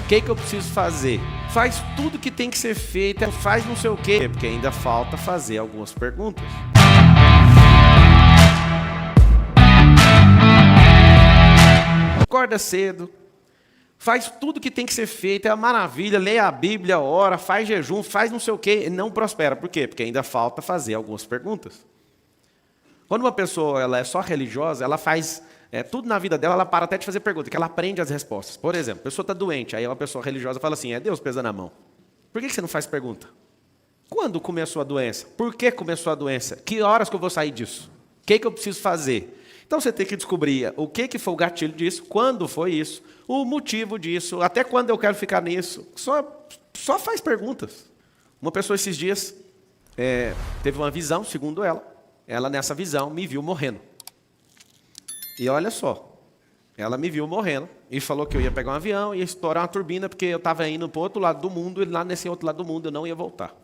O que eu preciso fazer? Faz tudo que tem que ser feito, faz não sei o quê, porque ainda falta fazer algumas perguntas. Acorda cedo, faz tudo que tem que ser feito, é uma maravilha, lê a Bíblia, ora, faz jejum, faz não sei o quê, e não prospera. Por quê? Porque ainda falta fazer algumas perguntas. Quando uma pessoa ela é só religiosa, ela faz tudo na vida dela, ela para até de fazer perguntas, que ela aprende as respostas. Por exemplo, a pessoa está doente, aí uma pessoa religiosa fala assim, é Deus pesando a mão. Por que você não faz pergunta? Quando começou a doença? Por que começou a doença? Que horas que eu vou sair disso? O que eu preciso fazer? Então você tem que descobrir o que foi o gatilho disso, quando foi isso, o motivo disso, até quando eu quero ficar nisso. Só faz perguntas. Uma pessoa esses dias teve uma visão, segundo ela nessa visão me viu morrendo. E olha só, ela me viu morrendo e falou que eu ia pegar um avião e ia estourar uma turbina porque eu estava indo para o outro lado do mundo e lá nesse outro lado do mundo eu não ia voltar.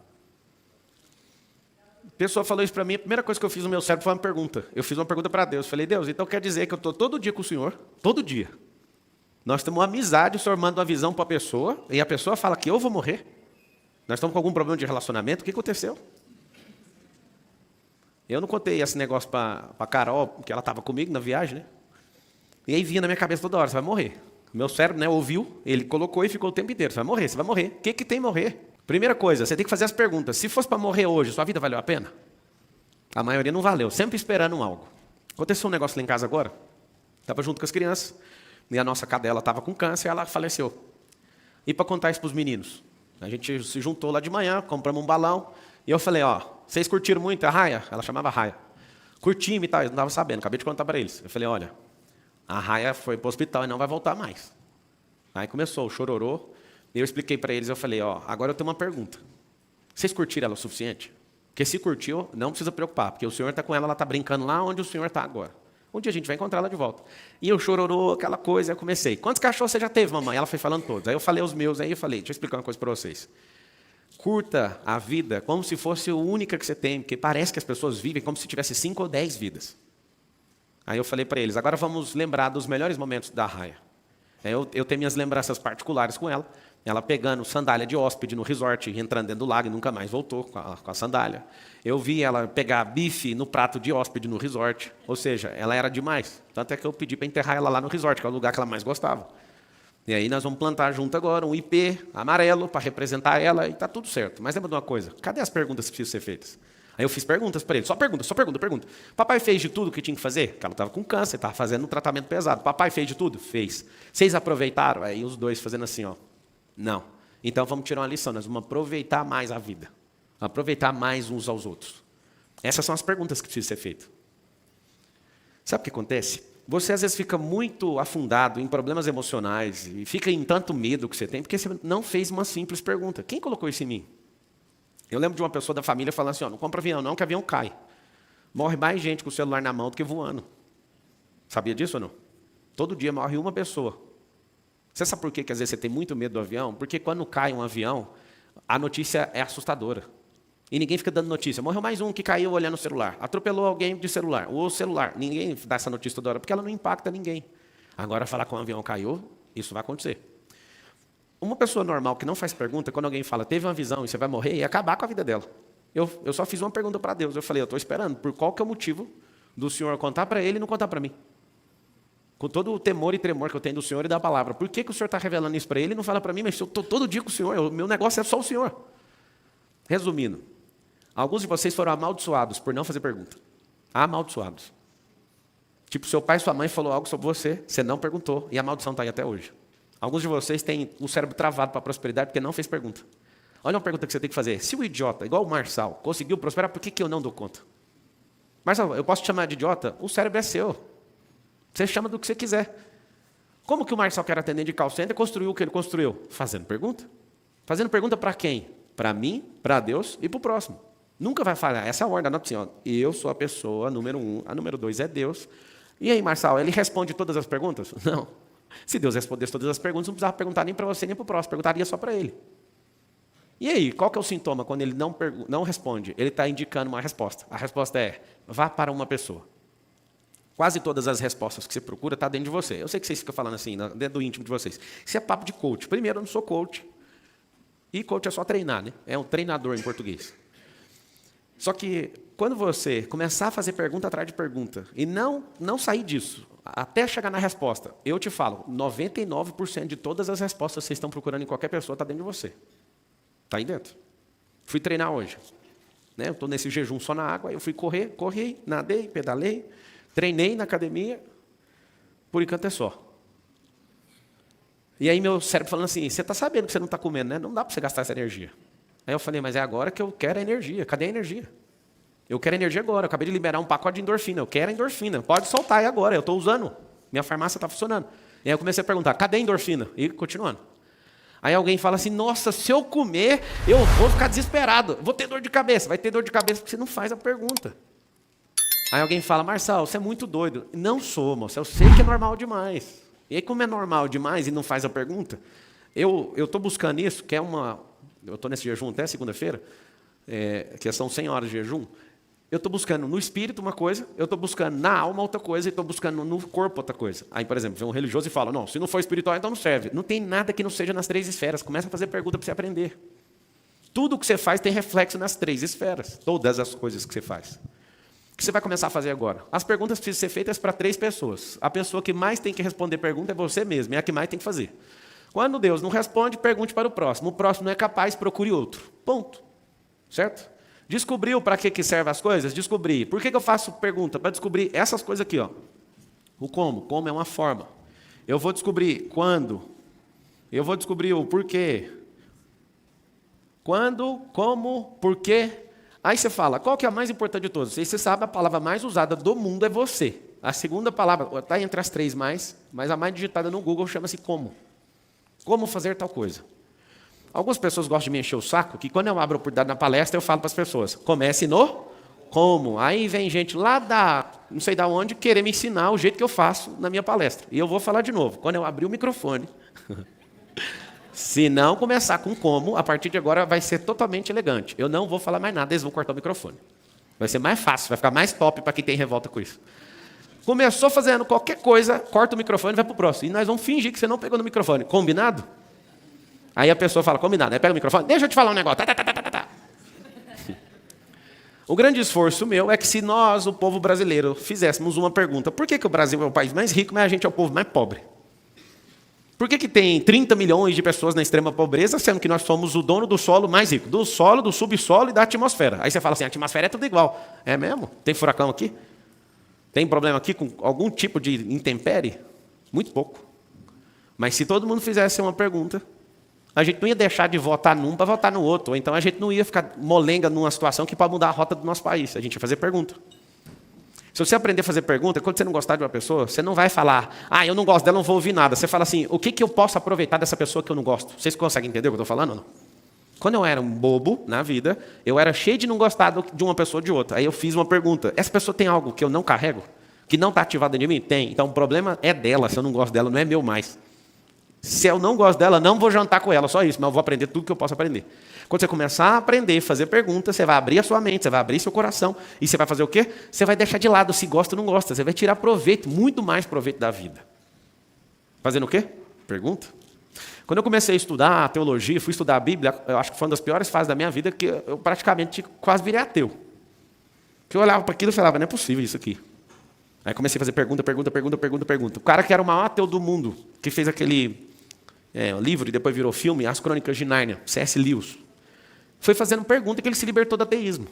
A pessoa falou isso para mim, a primeira coisa que eu fiz no meu cérebro foi uma pergunta. Eu fiz uma pergunta para Deus. Falei, Deus, então quer dizer que eu estou todo dia com o Senhor? Todo dia. Nós temos uma amizade, o Senhor manda uma visão para a pessoa, e a pessoa fala que eu vou morrer. Nós estamos com algum problema de relacionamento, o que aconteceu? Eu não contei esse negócio para a Carol, porque ela estava comigo na viagem, né? E aí vinha na minha cabeça toda hora, você vai morrer. Meu cérebro, né, ouviu, ele colocou e ficou o tempo inteiro, você vai morrer, você vai morrer. O que tem morrer? Primeira coisa, você tem que fazer as perguntas. Se fosse para morrer hoje, sua vida valeu a pena? A maioria não valeu, sempre esperando algo. Aconteceu um negócio lá em casa agora, estava junto com as crianças, e a nossa cadela estava com câncer e ela faleceu. E para contar isso para os meninos, a gente se juntou lá de manhã, compramos um balão, e eu falei, vocês curtiram muito a Raia? Ela chamava Raia. Curtimos e tal, eu não estava sabendo, acabei de contar para eles. Eu falei, olha, a Raia foi para o hospital e não vai voltar mais. Aí começou o chororô, e eu expliquei para eles, eu falei, agora eu tenho uma pergunta. Vocês curtiram ela o suficiente? Porque se curtiu, não precisa preocupar, porque o Senhor está com ela, ela está brincando lá onde o Senhor está agora. Um dia a gente vai encontrar ela de volta. E eu chororô, aquela coisa, eu comecei. Quantos cachorros você já teve, mamãe? Ela foi falando todos. Aí eu falei os meus, aí eu falei, deixa eu explicar uma coisa para vocês. Curta a vida como se fosse a única que você tem, porque parece que as pessoas vivem como se tivesse 5 ou 10 vidas. Aí eu falei para eles, agora vamos lembrar dos melhores momentos da Raia. Eu tenho minhas lembranças particulares com ela. Ela pegando sandália de hóspede no resort, entrando dentro do lago e nunca mais voltou com a sandália. Eu vi ela pegar bife no prato de hóspede no resort. Ou seja, ela era demais. Tanto é que eu pedi para enterrar ela lá no resort, que é o lugar que ela mais gostava. E aí nós vamos plantar junto agora um IP amarelo para representar ela e está tudo certo. Mas lembra de uma coisa? Cadê as perguntas que precisam ser feitas? Aí eu fiz perguntas para ele, só pergunta. Papai fez de tudo que tinha que fazer? Porque ela estava com câncer, estava fazendo um tratamento pesado. Papai fez de tudo? Fez. Vocês aproveitaram? Aí os dois fazendo assim, Não. Então vamos tirar uma lição, nós vamos aproveitar mais a vida. Aproveitar mais uns aos outros. Essas são as perguntas que precisam ser feitas. Sabe o que acontece? Você às vezes fica muito afundado em problemas emocionais e fica em tanto medo que você tem, porque você não fez uma simples pergunta. Quem colocou isso em mim? Eu lembro de uma pessoa da família falando assim, não compra avião não, que avião cai. Morre mais gente com o celular na mão do que voando. Sabia disso ou não? Todo dia morre uma pessoa. Você sabe por que às vezes você tem muito medo do avião? Porque quando cai um avião, a notícia é assustadora. E ninguém fica dando notícia. Morreu mais um que caiu olhando o celular. Atropelou alguém de celular. O celular. Ninguém dá essa notícia toda hora, porque ela não impacta ninguém. Agora, falar que um avião caiu, isso vai acontecer. Uma pessoa normal que não faz pergunta, quando alguém fala, teve uma visão e você vai morrer, ia acabar com a vida dela. Eu só fiz uma pergunta para Deus. Eu falei, eu estou esperando. Por qual que é o motivo do Senhor contar para ele e não contar para mim? Com todo o temor e tremor que eu tenho do Senhor e da palavra. Por que o Senhor está revelando isso para ele e não fala para mim, mas eu estou todo dia com o Senhor, o meu negócio é só o Senhor. Resumindo, alguns de vocês foram amaldiçoados por não fazer pergunta. Amaldiçoados. Tipo, seu pai e sua mãe falou algo sobre você, você não perguntou, e a maldição está aí até hoje. Alguns de vocês têm o cérebro travado para a prosperidade porque não fez pergunta. Olha uma pergunta que você tem que fazer. Se o idiota, igual o Marçal, conseguiu prosperar, por que eu não dou conta? Marçal, eu posso te chamar de idiota? O cérebro é seu. Você chama do que você quiser. Como que o Marçal, que era atendente de call center, construiu o que ele construiu? Fazendo pergunta. Fazendo pergunta para quem? Para mim, para Deus e para o próximo. Nunca vai falhar. Essa é a ordem. Anota assim, eu sou a pessoa número 1, a número 2 é Deus. E aí, Marçal, ele responde todas as perguntas? Não. Se Deus respondesse todas as perguntas, não precisava perguntar nem para você nem para o próximo, perguntaria só para ele. E aí, qual que é o sintoma quando ele não responde? Ele está indicando uma resposta. A resposta é, vá para uma pessoa. Quase todas as respostas que você procura estão dentro de você. Eu sei que vocês ficam falando assim, dentro do íntimo de vocês. Isso é papo de coach. Primeiro, eu não sou coach. E coach é só treinar, né? É um treinador em português. Só que quando você começar a fazer pergunta atrás de pergunta e não sair disso, até chegar na resposta, eu te falo, 99% de todas as respostas que vocês estão procurando em qualquer pessoa está dentro de você. Está aí dentro. Fui treinar hoje. Né? Eu estou nesse jejum só na água, eu fui corri, nadei, pedalei, treinei na academia, por enquanto é só. E aí meu cérebro falando assim, você está sabendo que você não está comendo, né? Não dá para você gastar essa energia. Aí eu falei, mas é agora que eu quero a energia. Cadê a energia? Eu quero energia agora. Eu acabei de liberar um pacote de endorfina. Eu quero a endorfina. Pode soltar aí agora. Eu estou usando. Minha farmácia está funcionando. E aí eu comecei a perguntar, cadê a endorfina? E continuando. Aí alguém fala assim, nossa, se eu comer, eu vou ficar desesperado. Vou ter dor de cabeça. Vai ter dor de cabeça porque você não faz a pergunta. Aí alguém fala, Marçal, você é muito doido. Não sou, moça. Eu sei que é normal demais. E aí, como é normal demais e não faz a pergunta, eu estou buscando isso, que é uma... Eu estou nesse jejum até segunda-feira, que são 100 horas de jejum. Eu estou buscando no espírito uma coisa, eu estou buscando na alma outra coisa, e estou buscando no corpo outra coisa. Aí, por exemplo, vem um religioso e fala, não, se não for espiritual, então não serve. Não tem nada que não seja nas 3 esferas. Começa a fazer pergunta para você aprender. Tudo que você faz tem reflexo nas 3 esferas. Todas as coisas que você faz. O que você vai começar a fazer agora? As perguntas precisam ser feitas para 3 pessoas. A pessoa que mais tem que responder pergunta é você mesmo, é a que mais tem que fazer. Quando Deus não responde, pergunte para o próximo. O próximo não é capaz, procure outro. Ponto. Certo? Descobriu para que servem as coisas? Descobri. Por que eu faço pergunta? Para descobrir essas coisas aqui. Ó. O como. Como é uma forma. Eu vou descobrir quando. Eu vou descobrir o porquê. Quando, como, porquê. Aí você fala, qual que é a mais importante de todas? Aí você sabe, a palavra mais usada do mundo é você. A segunda palavra, está entre as 3 mais, mas a mais digitada no Google chama-se como. Como fazer tal coisa. Algumas pessoas gostam de me encher o saco, que quando eu abro a oportunidade na palestra, eu falo para as pessoas, comece no como. Aí vem gente lá da, não sei de onde, querer me ensinar o jeito que eu faço na minha palestra. E eu vou falar de novo. Quando eu abrir o microfone, se não começar com como, a partir de agora vai ser totalmente elegante. Eu não vou falar mais nada, eles vão cortar o microfone. Vai ser mais fácil, vai ficar mais top para quem tem revolta com isso. Começou fazendo qualquer coisa, corta o microfone e vai para o próximo. E nós vamos fingir que você não pegou no microfone. Combinado? Aí a pessoa fala, combinado. Aí pega o microfone, deixa eu te falar um negócio. O grande esforço meu é que se nós, o povo brasileiro, fizéssemos uma pergunta, por que o Brasil é o país mais rico, mas a gente é o povo mais pobre? Por que tem 30 milhões de pessoas na extrema pobreza, sendo que nós somos o dono do solo mais rico? Do solo, do subsolo e da atmosfera. Aí você fala assim, a atmosfera é tudo igual. É mesmo? Tem furacão aqui? Tem problema aqui com algum tipo de intempérie? Muito pouco. Mas se todo mundo fizesse uma pergunta, a gente não ia deixar de votar num para votar no outro. Ou então a gente não ia ficar molenga numa situação que pode mudar a rota do nosso país. A gente ia fazer pergunta. Se você aprender a fazer pergunta, quando você não gostar de uma pessoa, você não vai falar, eu não gosto dela, não vou ouvir nada. Você fala assim, o que eu posso aproveitar dessa pessoa que eu não gosto? Vocês conseguem entender o que eu estou falando ou não? Quando eu era um bobo na vida, eu era cheio de não gostar de uma pessoa ou de outra. Aí eu fiz uma pergunta, essa pessoa tem algo que eu não carrego? Que não está ativado dentro de mim? Tem. Então o problema é dela, se eu não gosto dela, não é meu mais. Se eu não gosto dela, não vou jantar com ela, só isso, mas eu vou aprender tudo que eu posso aprender. Quando você começar a aprender, fazer perguntas, você vai abrir a sua mente, você vai abrir seu coração, e você vai fazer o quê? Você vai deixar de lado se gosta ou não gosta, você vai tirar proveito, muito mais proveito da vida. Fazendo o quê? Pergunta. Quando eu comecei a estudar a teologia, fui estudar a Bíblia, eu acho que foi uma das piores fases da minha vida, que eu praticamente quase virei ateu. Porque eu olhava para aquilo e falava, não é possível isso aqui. Aí comecei a fazer pergunta. O cara que era o maior ateu do mundo, que fez aquele livro e depois virou filme, As Crônicas de Nárnia, C.S. Lewis, foi fazendo pergunta que ele se libertou do ateísmo.